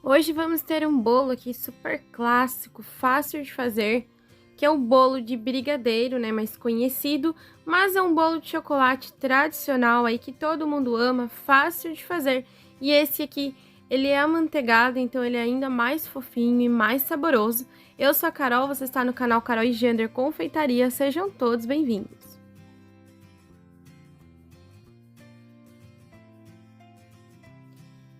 Hoje vamos ter um bolo aqui super clássico, fácil de fazer, que é o bolo de brigadeiro, né, mais conhecido, mas é um bolo de chocolate tradicional aí que todo mundo ama, fácil de fazer. E esse aqui, ele é amanteigado, então ele é ainda mais fofinho e mais saboroso. Eu sou a Carol, você está no canal Carol e Jander Confeitaria, sejam todos bem-vindos.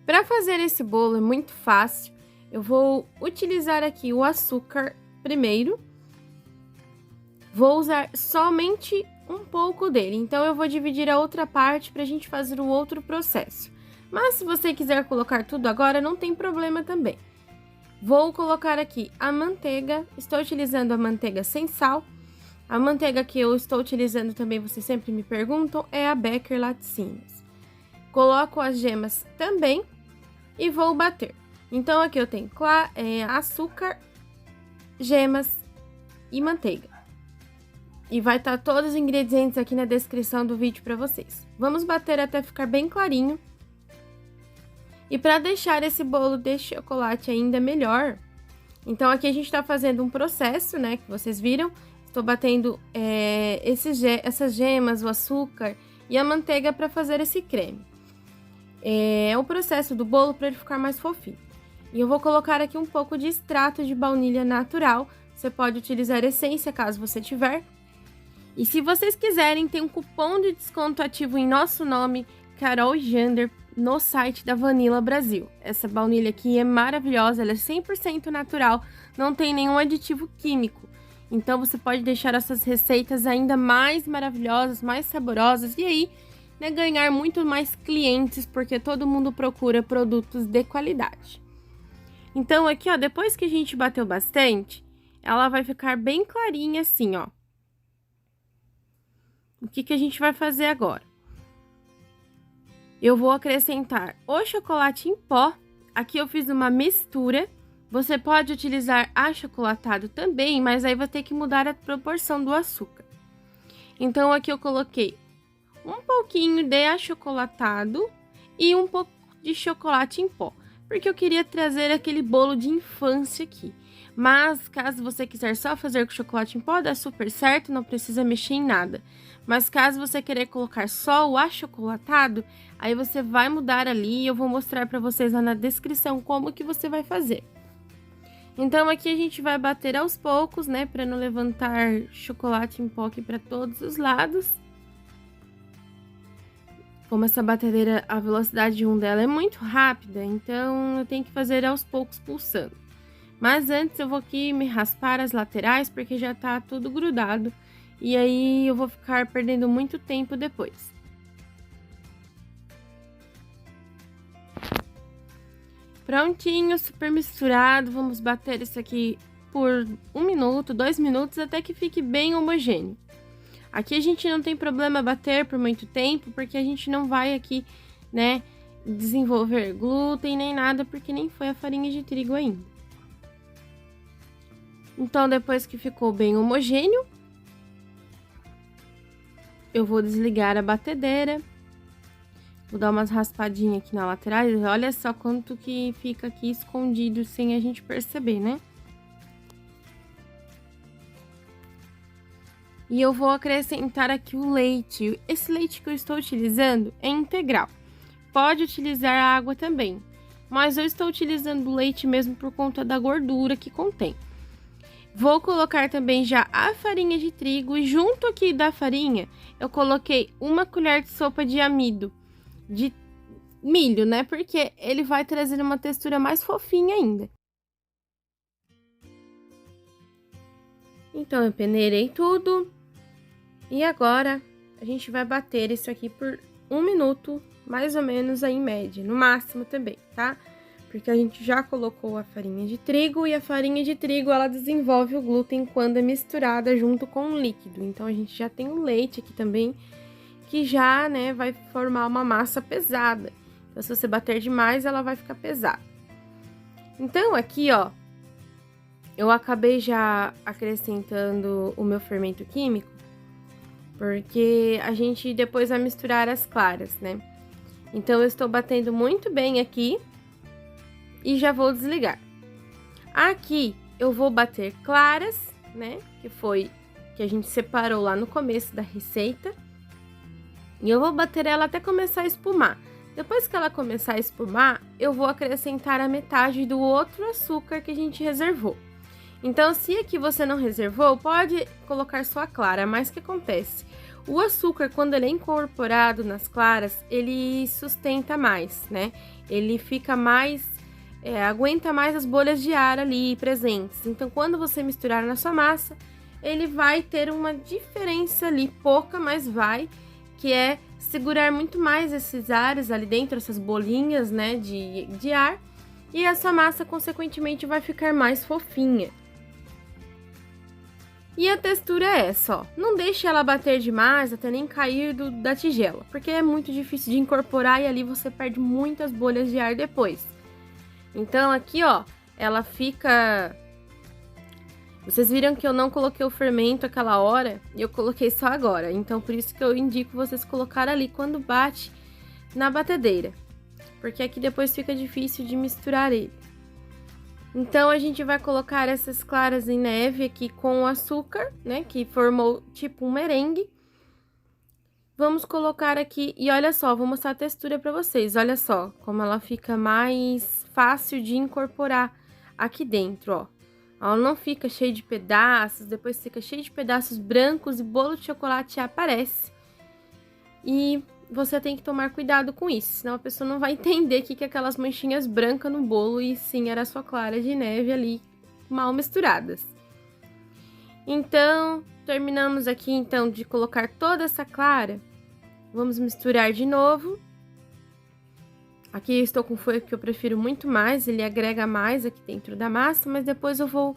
Para fazer esse bolo é muito fácil. Eu vou utilizar aqui o açúcar primeiro. Vou usar somente um pouco dele, então eu vou dividir a outra parte para a gente fazer o outro processo. Mas se você quiser colocar tudo agora, não tem problema também. Vou colocar aqui a manteiga, estou utilizando a manteiga sem sal. A manteiga que eu estou utilizando também, vocês sempre me perguntam, é a Becker Laticínios. Coloco as gemas também e vou bater. Então aqui eu tenho açúcar, gemas e manteiga. E vai estar todos os ingredientes aqui na descrição do vídeo para vocês. Vamos bater até ficar bem clarinho. E para deixar esse bolo de chocolate ainda melhor, então aqui a gente está fazendo um processo, né, que vocês viram. Estou batendo essas gemas, o açúcar e a manteiga para fazer esse creme. É o processo do bolo para ele ficar mais fofinho. E eu vou colocar aqui um pouco de extrato de baunilha natural. Você pode utilizar essência caso você tiver. E se vocês quiserem, tem um cupom de desconto ativo em nosso nome, Carol Jander, no site da Vanilla Brasil. Essa baunilha aqui é maravilhosa, ela é 100% natural, não tem nenhum aditivo químico. Então você pode deixar essas receitas ainda mais maravilhosas, mais saborosas e aí, né, ganhar muito mais clientes, porque todo mundo procura produtos de qualidade. Então aqui, ó, depois que a gente bateu bastante, ela vai ficar bem clarinha assim, ó. O que a gente vai fazer agora? Eu vou acrescentar o chocolate em pó. Aqui eu fiz uma mistura. Você pode utilizar achocolatado também, mas aí vai ter que mudar a proporção do açúcar. Então aqui eu coloquei um pouquinho de achocolatado e um pouco de chocolate em pó, porque eu queria trazer aquele bolo de infância aqui. Mas caso você quiser só fazer com chocolate em pó, dá super certo, não precisa mexer em nada. Mas caso você querer colocar só o achocolatado, aí você vai mudar ali e eu vou mostrar para vocês lá na descrição como que você vai fazer. Então aqui a gente vai bater aos poucos, né, para não levantar chocolate em pó aqui para todos os lados. Como essa batedeira, a velocidade 1 dela é muito rápida, então eu tenho que fazer aos poucos pulsando. Mas antes eu vou aqui me raspar as laterais, porque já tá tudo grudado. E aí eu vou ficar perdendo muito tempo depois. Prontinho, super misturado. Vamos bater isso aqui por 1 minuto, 2 minutos, até que fique bem homogêneo. Aqui a gente não tem problema bater por muito tempo, porque a gente não vai aqui, né, desenvolver glúten nem nada, porque nem foi a farinha de trigo ainda. Então, depois que ficou bem homogêneo, eu vou desligar a batedeira. Vou dar umas raspadinhas aqui na lateral. Olha só quanto que fica aqui escondido sem a gente perceber, né? E eu vou acrescentar aqui o leite. Esse leite que eu estou utilizando é integral. Pode utilizar a água também, mas eu estou utilizando o leite mesmo por conta da gordura que contém. Vou colocar também já a farinha de trigo e junto aqui da farinha eu coloquei 1 colher de sopa de amido de milho, né? Porque ele vai trazer uma textura mais fofinha ainda. Então eu peneirei tudo e agora a gente vai bater isso aqui por 1 minuto, mais ou menos aí em média, no máximo também, tá? Porque a gente já colocou a farinha de trigo e a farinha de trigo ela desenvolve o glúten quando é misturada junto com o líquido. Então a gente já tem o leite aqui também, que já, né, vai formar uma massa pesada. Então se você bater demais, ela vai ficar pesada. Então aqui, ó, eu acabei já acrescentando o meu fermento químico, porque a gente depois vai misturar as claras, né? Então eu estou batendo muito bem aqui. e já vou desligar. Aqui eu vou bater claras, né, que foi que a gente separou lá no começo da receita. E eu vou bater ela até começar a espumar. Depois que ela começar a espumar, eu vou acrescentar a metade do outro açúcar que a gente reservou. Então, se aqui você não reservou, pode colocar só a clara, mas o que acontece? O açúcar, quando ele é incorporado nas claras, ele sustenta mais, né? Ele fica mais, aguenta mais as bolhas de ar ali presentes. Então, quando você misturar na sua massa, ele vai ter uma diferença ali, pouca, mas vai, que é segurar muito mais esses ares ali dentro, essas bolinhas, né, de ar, e essa massa, consequentemente, vai ficar mais fofinha. E a textura é essa, ó. Não deixe ela bater demais até nem cair da tigela, porque é muito difícil de incorporar e ali você perde muitas bolhas de ar depois. Então aqui, ó, ela fica... Vocês viram que eu não coloquei o fermento aquela hora e eu coloquei só agora. Então por isso que eu indico vocês colocar ali quando bate na batedeira, porque aqui depois fica difícil de misturar ele. Então, a gente vai colocar essas claras em neve aqui com o açúcar, né? Que formou tipo um merengue. Vamos colocar aqui, e olha só, vou mostrar a textura pra vocês. Olha só como ela fica mais fácil de incorporar aqui dentro, ó. Ela não fica cheia de pedaços, depois fica cheia de pedaços brancos e bolo de chocolate aparece. E você tem que tomar cuidado com isso, senão a pessoa não vai entender que é aquelas manchinhas brancas no bolo e sim era só clara de neve ali, mal misturadas. Então, terminamos aqui então de colocar toda essa clara. Vamos misturar de novo. Aqui eu estou com folha que eu prefiro muito mais, ele agrega mais aqui dentro da massa, mas depois eu vou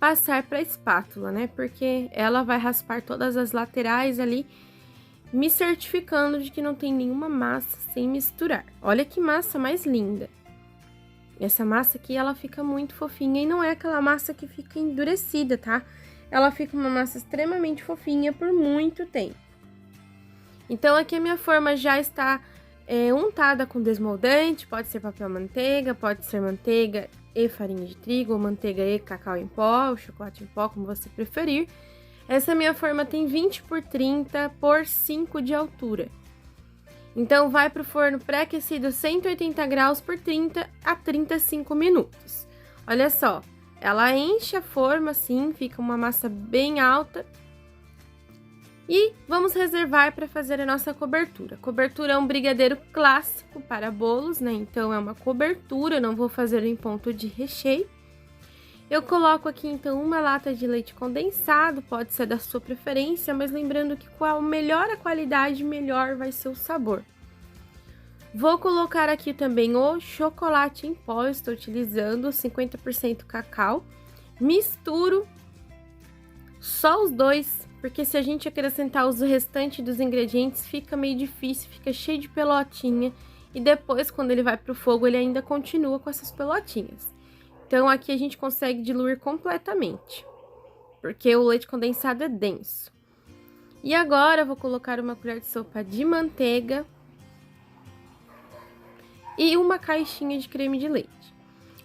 passar para a espátula, né? Porque ela vai raspar todas as laterais ali, me certificando de que não tem nenhuma massa sem misturar. Olha que massa mais linda. Essa massa aqui, ela fica muito fofinha e não é aquela massa que fica endurecida, tá? Ela fica uma massa extremamente fofinha por muito tempo. Então, aqui a minha forma já está untada com desmoldante, pode ser papel manteiga, pode ser manteiga e farinha de trigo, ou manteiga e cacau em pó, ou chocolate em pó, como você preferir. Essa minha forma tem 20 por 30 por 5 de altura. Então, vai para o forno pré-aquecido 180 graus por 30 a 35 minutos. Olha só, ela enche a forma assim, fica uma massa bem alta. E vamos reservar para fazer a nossa cobertura. A cobertura é um brigadeiro clássico para bolos, né? Então, é uma cobertura, não vou fazer em ponto de recheio. Eu coloco aqui, então, uma lata de leite condensado, pode ser da sua preferência, mas lembrando que qual melhor a qualidade, melhor vai ser o sabor. Vou colocar aqui também o chocolate em pó, eu estou utilizando 50% cacau. Misturo só os dois, porque se a gente acrescentar os restantes dos ingredientes, fica meio difícil, fica cheio de pelotinha. E depois, quando ele vai pro fogo, ele ainda continua com essas pelotinhas. Então, aqui a gente consegue diluir completamente, porque o leite condensado é denso. E agora, eu vou colocar uma colher de sopa de manteiga e uma caixinha de creme de leite.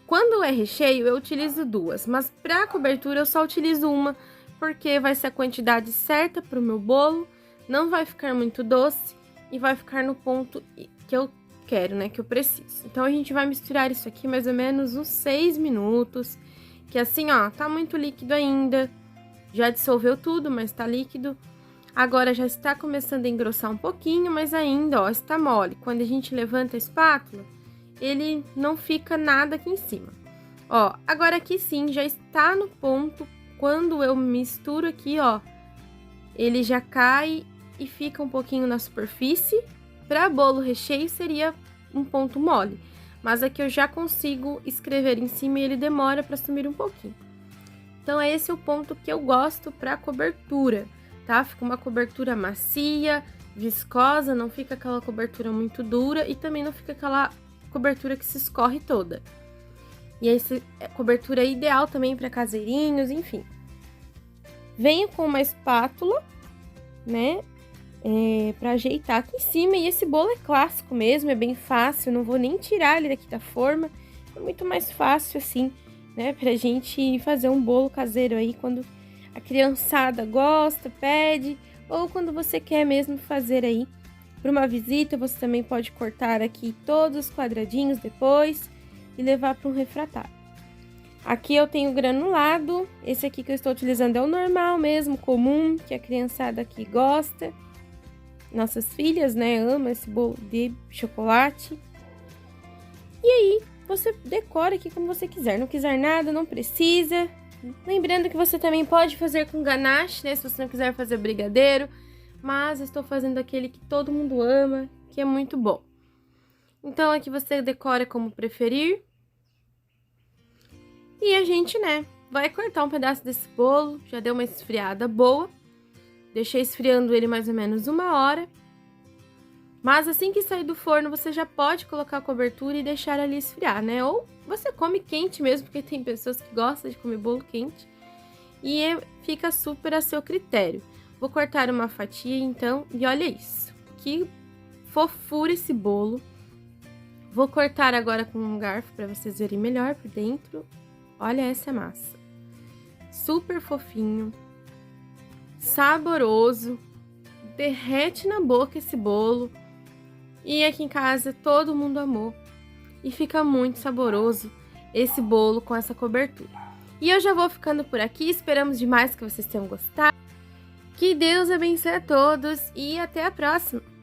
Quando é recheio, eu utilizo duas, mas para cobertura eu só utilizo uma, porque vai ser a quantidade certa para o meu bolo, não vai ficar muito doce e vai ficar no ponto que eu quero, né, que eu preciso. Então, a gente vai misturar isso aqui mais ou menos uns 6 minutos, que assim, ó, tá muito líquido ainda, já dissolveu tudo, mas tá líquido. Agora, já está começando a engrossar um pouquinho, mas ainda, ó, está mole. Quando a gente levanta a espátula, ele não fica nada aqui em cima. Ó, agora aqui sim, já está no ponto, quando eu misturo aqui, ó, ele já cai e fica um pouquinho na superfície. Para bolo recheio seria um ponto mole, mas aqui eu já consigo escrever em cima e ele demora para sumir um pouquinho. Então, esse é o ponto que eu gosto para cobertura, tá? Fica uma cobertura macia, viscosa, não fica aquela cobertura muito dura e também não fica aquela cobertura que se escorre toda. E essa cobertura é ideal também para caseirinhos, enfim. Venho com uma espátula, né? Para ajeitar aqui em cima, e esse bolo é clássico mesmo, é bem fácil, não vou nem tirar ele daqui da forma, é muito mais fácil assim, né, pra gente fazer um bolo caseiro aí quando a criançada gosta, pede, ou quando você quer mesmo fazer aí para uma visita. Você também pode cortar aqui todos os quadradinhos depois e levar para um refratário. Aqui eu tenho granulado, esse aqui que eu estou utilizando é o normal mesmo, comum, que a criançada aqui gosta. Nossas filhas, né, amam esse bolo de chocolate. E aí, você decora aqui como você quiser. Não quiser nada, não precisa. Lembrando que você também pode fazer com ganache, né, se você não quiser fazer brigadeiro. Mas eu estou fazendo aquele que todo mundo ama, que é muito bom. Então, aqui você decora como preferir. E a gente, né, vai cortar um pedaço desse bolo. Já deu uma esfriada boa. Deixei esfriando ele mais ou menos 1 hora. Mas assim que sair do forno, você já pode colocar a cobertura e deixar ali esfriar, né? Ou você come quente mesmo, porque tem pessoas que gostam de comer bolo quente. E fica super a seu critério. Vou cortar uma fatia, então, e olha isso. Que fofura esse bolo. Vou cortar agora com um garfo para vocês verem melhor por dentro. Olha essa massa. Super fofinho. Saboroso. Derrete na boca esse bolo. E aqui em casa todo mundo amou. E fica muito saboroso esse bolo com essa cobertura. E eu já vou ficando por aqui. Esperamos demais que vocês tenham gostado. Que Deus abençoe a todos e até a próxima!